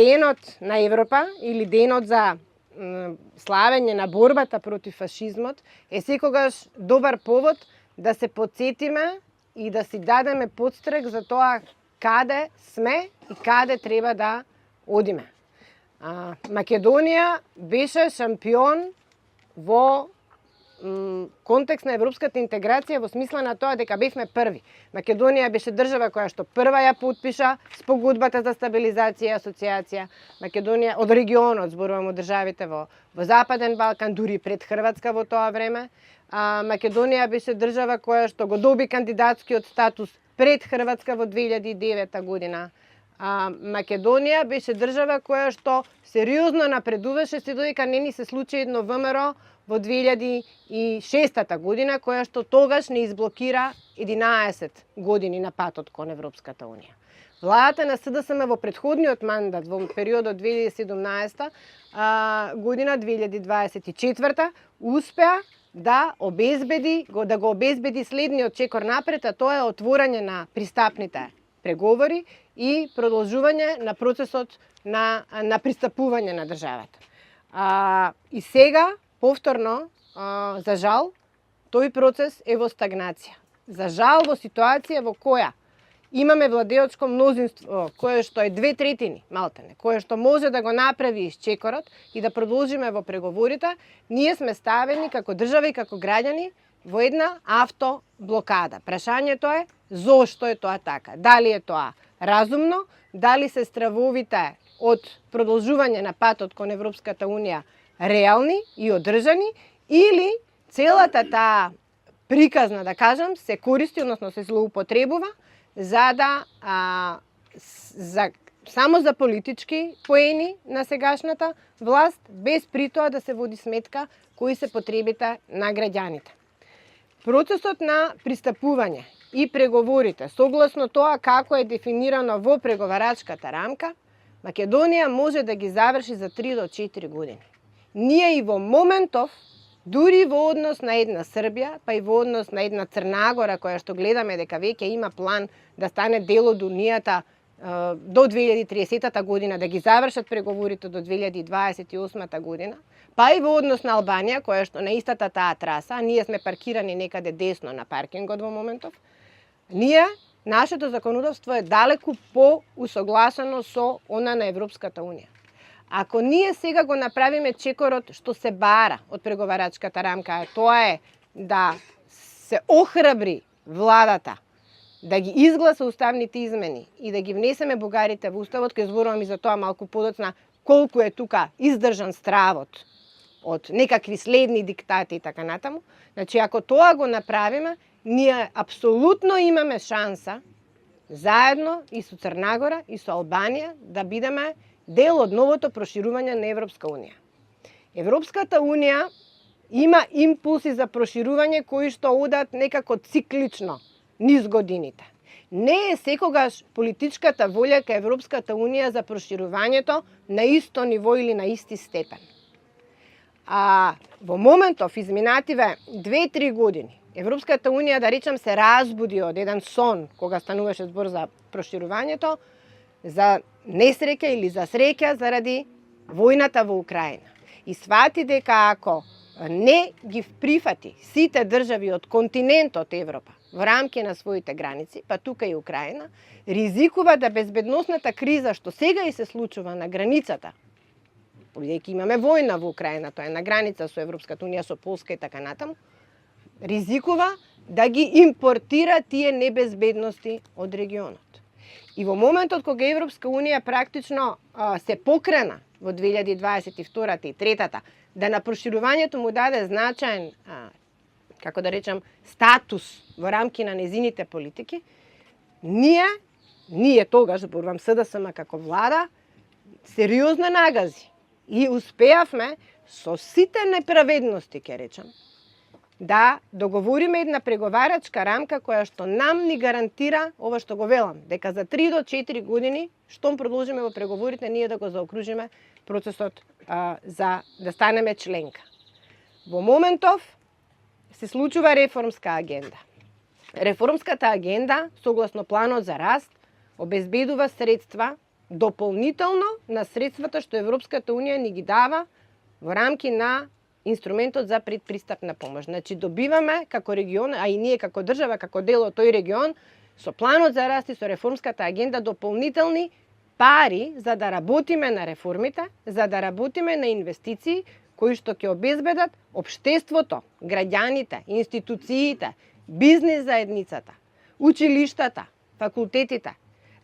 денот на Европа или денот за славење на борбата против фашизмот е секогаш добар повод да се потсетиме и да си дадеме подстрек за тоа каде сме и каде треба да одиме. Македонија беше шампион во контекст на европската интеграција во смисла на тоа дека бевме први. Македонија беше држава која што прва ја потпиша спогодбата за стабилизација и асоциација. Македонија од регионот, зборувам од државите во Западен Балкан, дури пред Хрватска во тоа време. Македонија беше држава која што го доби кандидатскиот статус пред Хрватска во 2009 година. Македонија беше држава која што сериозно напредуваше се додека не ни се случи едно ВМРО во 2006 година, која што тогаш не изблокира 11 години на патот кон Европската Унија. Владата на СДСМ во претходниот мандат, во периодот 2017 година, 2024, успеа да го обезбеди следниот чекор напред, а тоа е отворање на пристапните преговори и продолжување на процесот на пристапување на државата. И сега, повторно, за жал, тој процес е во стагнација. За жал, во ситуација во која имаме владеочко мнозинство, кое што е 2/3 малтене, кое што може да го направи исчекорот и да продолжиме во преговорите, ние сме ставени како држава и како граѓани во една автоблокада. Прашањето е зошто е тоа така? Дали е тоа разумно? Дали се стравовите од продолжување на патот кон Европската Унија реални и одржани, или целата таа приказна, да кажам, се користи, односно се злоупотребува само за политички поени на сегашната власт, без при тоа да се води сметка кои се потребите на граѓаните. Процесот на пристапување и преговорите, согласно тоа како е дефинирано во преговарачката рамка, Македонија може да ги заврши за 3 до 4 години. Ние и во моментов, дури во однос на една Србија, па и во однос на една Црнагора, која што гледаме дека веќе има план да стане дел од Унијата до 2030 година, да ги завршат преговорите до 2028 година, па и во однос на Албанија, која што на истата таа траса, а ние сме паркирани некаде десно на паркингот во моментов, нашето законодавство е далеку по-усогласено со она на Европската Унија. Ако ние сега го направиме чекорот што се бара од преговарачката рамка, а тоа е да се охрабри владата да ги изгласа уставните измени и да ги внесеме бугарите во уставот, ќе зборувам и за тоа малку подоцна колку е тука издржан стравот од некакви следни диктати и така натаму. Значи, ако тоа го направиме, ние апсолутно имаме шанса заедно и со Црнагора и со Албанија да бидеме дел од новото проширување на Европска Унија. Европската Унија има импулси за проширување кои што одат некако циклично низ годините. Не е секогаш политичката волја кај Европската Унија за проширувањето на исто ниво или на исти степен. Во моментов, изминативе 2-3 години, Европската Унија, да речем, се разбуди од еден сон кога стануваше збор за проширувањето, за несреќа или за среќа заради војната во Украина. И свати дека ако не ги прифати сите држави од континентот Европа во рамки на своите граници, па тука и Украина, ризикува да безбедносната криза што сега и се случува на границата, бидејќи имаме војна во Украина, тоа е на граница со Европската Унија, со Полска и така натаму, ризикува да ги импортира тие небезбедности од регионот. И во моментот кога Европска Унија практично се покрена во 2022 и 2023 да на проширувањето му даде значаен, како да речем, статус во рамки на незините политики, ние тогаш, зборувам СДСМ како влада, сериозно нагази и успеавме со сите неправедности, ќе речем, да договориме една преговарачка рамка која што нам ни гарантира ова што го велам, дека за 3 до 4 години, штом продолжиме во преговорите, ние да го заокружиме процесот за да станеме членка. Во моментов се случува реформска агенда. Реформската агенда, согласно планот за раст, обезбедува средства дополнително на средствата што Европската Унија ни ги дава во рамки на инструментот за предпристапна помош. Значи добиваме како регион, а и ние како држава, како дел од тој регион, со планот за раст и со реформската агенда дополнителни пари за да работиме на реформите, за да работиме на инвестиции кои што ќе обезбедат општеството, граѓаните, институциите, бизнес заедницата, училиштата, факултетите,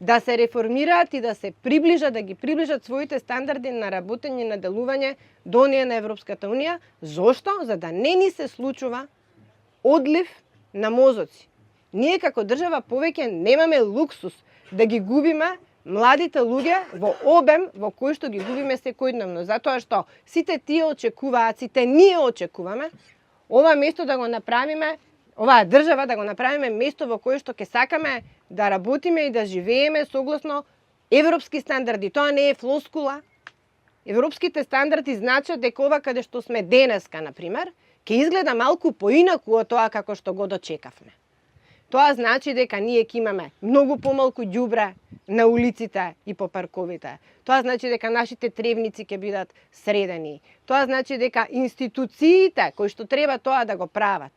да се реформираат и да се приближат, да ги приближат своите стандарди на работење и на делување до оние на Европската Унија. Зошто? За да не ни се случува одлив на мозоци. Ние како држава повеќе немаме луксус да ги губиме младите луѓе во обем во кој што ги губиме секојдневно, затоа што сите тие очекуваат, сите ние очекуваме ова место да го направиме, оваа држава да го направиме место во кое што ќе сакаме да работиме и да живееме согласно европски стандарди. Тоа не е флоскула. Европските стандарди значат дека ова каде што сме денеска, например, ќе изгледа малку поинаку од тоа како што го дочекавме. Тоа значи дека ние ќе имаме многу помалку ѓубре на улиците и по парковите. Тоа значи дека нашите тревници ќе бидат средени. Тоа значи дека институциите кои што треба тоа да го прават,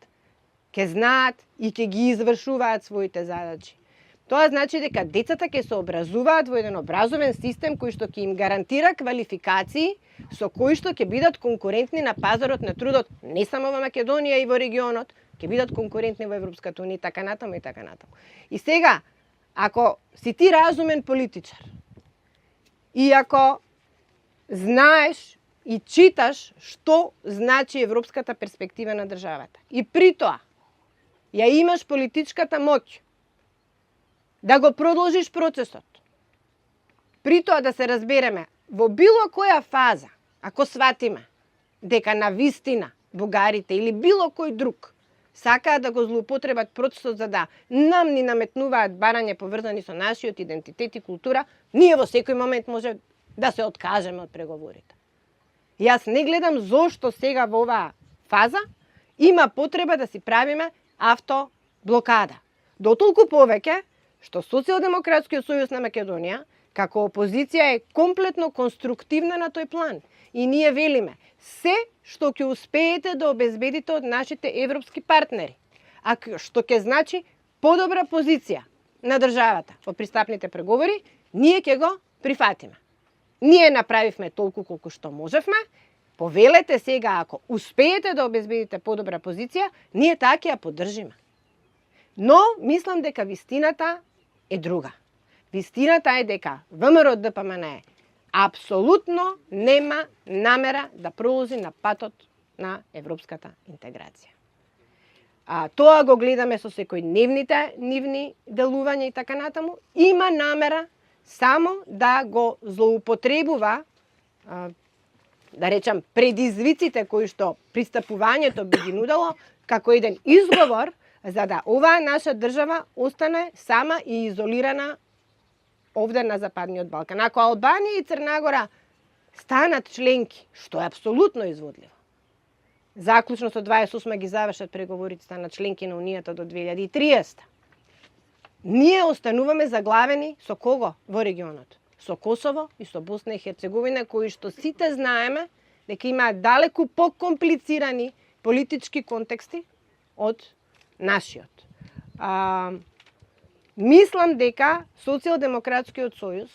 ќе знаат и ќе ги извршуваат своите задачи. Тоа значи дека децата ќе се образуваат во еден образовен систем кој што ќе им гарантира квалификации со кои што ќе бидат конкурентни на пазарот на трудот не само во Македонија и во регионот, ќе бидат конкурентни во Европската Унија, така натаму и така натаму. И сега, ако си ти разумен политичар и ако знаеш и читаш што значи европската перспектива на државата и при тоа ја имаш политичката моќ да го продолжиш процесот, при тоа да се разбереме во било која фаза, ако сватиме дека на вистина бугарите или било кој друг сакаат да го злоупотребат процесот за да нам ни наметнуваат барања поврзани со нашиот идентитет и култура, ние во секој момент може да се откажеме од преговорите. Јас не гледам зошто сега во оваа фаза има потреба да си правиме автоблокада. Дотолку повеќе што Социјалдемократскиот сојуз на Македонија како опозиција е комплетно конструктивна на тој план. И ние велиме, се што ќе успеете да обезбедите од нашите европски партнери, а што ќе значи подобра позиција на државата во пристапните преговори, ние ќе го прифатиме. Ние направивме толку колку што можевме, повелете сега ако успеете да обезбедите подобра позиција, ние таа ќе ја поддржиме. Но мислам дека вистината е друга. Вистината е дека ВМРО-ДПМНЕ апсолутно нема намера да продолжи на патот на европската интеграција. Тоа го гледаме со секојдневните нивни делувања и така натаму. Има намера само да го злоупотребува, да речам, предизвиците кои што пристапувањето би ги нудало како еден изговор за да оваа наша држава остане сама и изолирана овде на Западниот Балкан. Ако Албанија и Црна Гора станат членки, што е апсолутно изводливо, заклучно со 28 ги завршат преговорите, станат членки на Унијата до 2030. Ние остануваме заглавени со кого во регионот? Со Косово и со Босна и Херцеговина, кои што сите знаеме дека имаат далеку покомплицирани политички контексти од нашиот. Мислам дека Социјалдемократскиот сојуз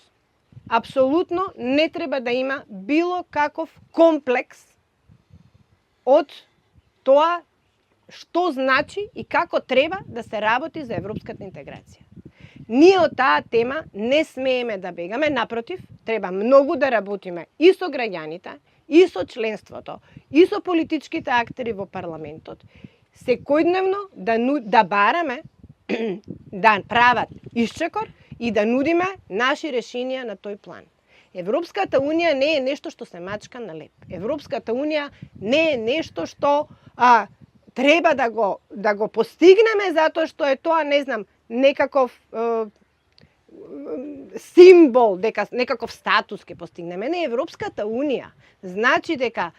апсолутно не треба да има било каков комплекс од тоа што значи и како треба да се работи за европската интеграција. Ние од таа тема не смееме да бегаме, напротив, треба многу да работиме и со граѓаните, и со членството, и со политичките актери во парламентот, секојдневно да бараме да прават исчекор и да нудиме наши решенија на тој план. Европската Унија не е нешто што се мачка на леп. Европската Унија не е нешто што треба да го постигнеме затоа што е тоа, не знам, некаков символ, дека некаков статус ќе постигнеме. Не, Европската Унија значи дека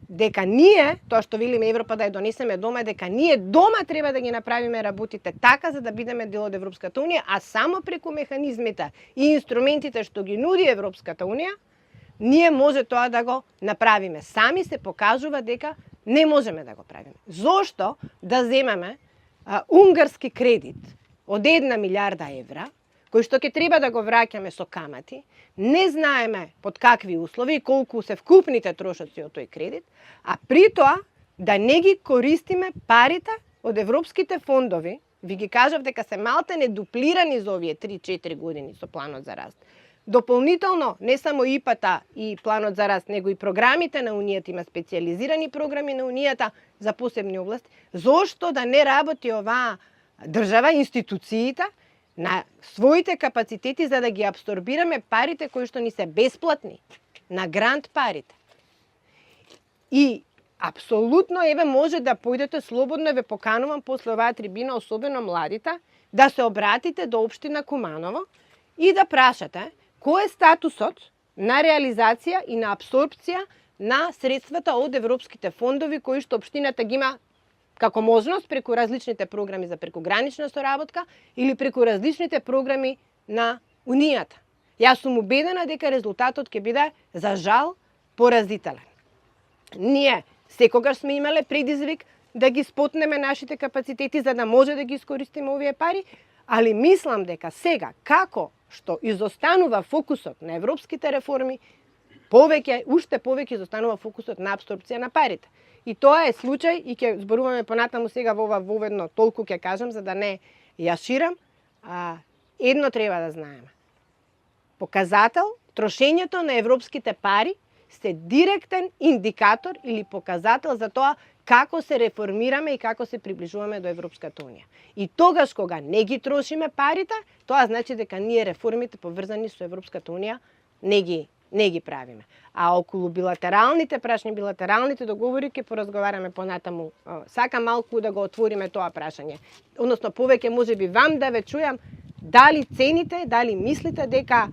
дека ние, тоа што велиме Европа да ја донесеме дома, дека ние дома треба да ги направиме работите така за да бидеме дел од Европската унија, а само преку механизмите и инструментите што ги нуди Европската унија, ние може тоа да го направиме. Сами се покажува дека не можеме да го правиме. Зошто да земеме унгарски кредит од 1 милиарда евра, кој што ќе треба да го враќаме со камати, не знаеме под какви услови и колку се вкупните трошоци од тој кредит, а при тоа да не ги користиме парите од европските фондови, ви ги кажав дека се малте не дуплирани за овие 3-4 години со планот за раст. Дополнително, не само ИПА-та и планот за раст, него и програмите на Унијата, има специализирани програми на Унијата за посебни области. Зошто да не работи оваа држава, институциите, на своите капацитети за да ги абсорбираме парите кои што ни се бесплатни, на грант парите. И апсолутно, еве, може да појдете слободно, ве поканувам после оваа трибина, особено младите, да се обратите до општина Куманово и да прашате кој е статусот на реализација и на абсорбција на средствата од европските фондови кои што општината ги има како можност преку различните програми за прекогранична соработка или преку различните програми на Унијата. Јас сум убедена дека резултатот ќе биде, за жал, поразителен. Ние секогаш сме имале предизвик да ги спотнеме нашите капацитети за да може да ги искористиме овие пари, али мислам дека сега, како што изостанува фокусот на европските реформи, уште повеќе изостанува фокусот на абсорбција на парите. И тоа е случај, и ќе зборуваме понатаму сега во ова воведно, толку ќе кажам, за да не ја ширам. Едно треба да знаеме. Показател, трошењето на европските пари се директен индикатор или показател за тоа како се реформираме и како се приближуваме до Европската унија. И тогаш кога не ги трошиме парите, тоа значи дека ние реформите поврзани со Европската унија не ги правиме. А околу билатералните прашања, билатералните договори ќе поразговараме понатаму. Сакам малку да го отвориме тоа прашање. Односно, повеќе можеби вам да ве чујам дали цените, дали мислите дека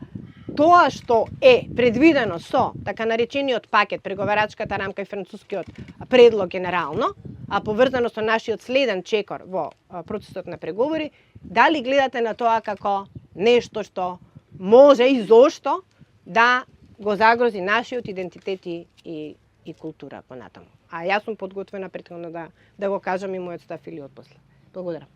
тоа што е предвидено со така наречениот пакет, преговарачката рамка и францускиот предлог генерално, а поврзано со нашиот следен чекор во процесот на преговори, дали гледате на тоа како нешто што може и зошто да го загрози нашиот идентитет и култура понатаму. А јас сум подготвена претходно да го кажам и мојот став или отпосле. Благодарам.